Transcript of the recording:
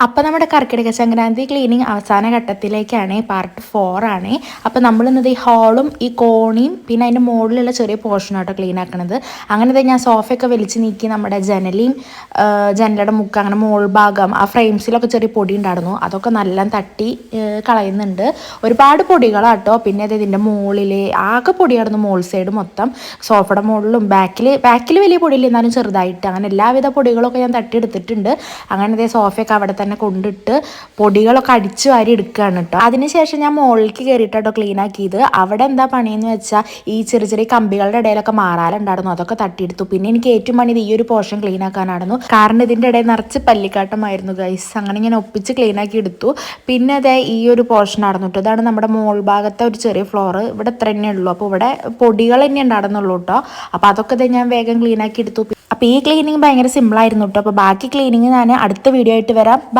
അപ്പോൾ നമ്മുടെ കർക്കിടക സംക്രാന്തി ക്ലീനിങ് അവസാന ഘട്ടത്തിലേക്കാണ്, പാർട്ട് 4 ആണ്. അപ്പോൾ നമ്മളിന്നത് ഈ ഹാളും ഈ കോണിയും പിന്നെ അതിൻ്റെ മുകളിലുള്ള ചെറിയ പോർഷനാട്ടോ ക്ലീൻ ആക്കണത്. അങ്ങനെ ഞാൻ സോഫയൊക്കെ വലിച്ച് നീക്കി നമ്മുടെ ജനലയുടെ മുക്ക് അങ്ങനെ മോൾ ഭാഗം ആ ഫ്രെയിംസിലൊക്കെ ചെറിയ പൊടി ഉണ്ടായിരുന്നു, അതൊക്കെ നല്ല തട്ടി കളയുന്നുണ്ട്. ഒരുപാട് പൊടികളാട്ടോ. പിന്നെ അത് ഇതിൻ്റെ മുകളിൽ ആകെ പൊടിയായിരുന്നു, മോൾ സൈഡ് മൊത്തം സോഫയുടെ മുകളിലും ബാക്കിൽ വലിയ പൊടിയില്ല, എന്നാലും ചെറുതായിട്ട് അങ്ങനെ എല്ലാവിധ പൊടികളൊക്കെ ഞാൻ തട്ടിയെടുത്തിട്ടുണ്ട്. അങ്ങനെ അതേ സോഫയൊക്കെ അവിടെ തന്നെ കൊണ്ടിട്ട് പൊടികളൊക്കെ അടിച്ചു വാരി എടുക്കുകയാണ് കേട്ടോ. അതിനുശേഷം ഞാൻ മുകളിലേക്ക് കയറിയിട്ടോ ക്ലീൻ ആക്കിയത്. അവിടെ എന്താ പണിയെന്ന് വെച്ചാൽ ഈ ചെറിയ ചെറിയ കമ്പികളുടെ ഇടയിലൊക്കെ മാറാലുണ്ടായിരുന്നു, അതൊക്കെ തട്ടിയെടുത്തു. പിന്നെ എനിക്ക് ഏറ്റവും പണി ഈ ഒരു പോർഷൻ ക്ലീൻ ആക്കാനായിരുന്നു, കാരണം ഇതിൻ്റെ ഇടയിൽ നിറച്ച് പല്ലിക്കാട്ടമായിരുന്നു ഗൈസ്. അങ്ങനെ ഞാൻ ഒപ്പിച്ച് ക്ലീൻ ആക്കി എടുത്തു. പിന്നെ അതേ ഈ ഒരു പോർഷൻ ആയിരുന്നു കേട്ടോ. ഇതാണ് നമ്മുടെ മോൾ ഭാഗത്തെ ഒരു ചെറിയ ഫ്ലോർ. ഇവിടെ ഇത്ര തന്നെ ഉള്ളൂ. അപ്പോൾ ഇവിടെ പൊടികൾ തന്നെ ഉണ്ടായിരുന്നുള്ളൂ കേട്ടോ. അപ്പോൾ അതൊക്കെ ഞാൻ വേഗം ക്ലീൻ ആക്കി എടുത്തു. അപ്പോൾ ഈ ക്ലീനിങ് ഭയങ്കര സിമ്പിളായിരുന്നു കേട്ടോ. അപ്പോൾ ബാക്കി ക്ലീനിങ് ഞാൻ അടുത്ത വീഡിയോ ആയിട്ട് വരാം.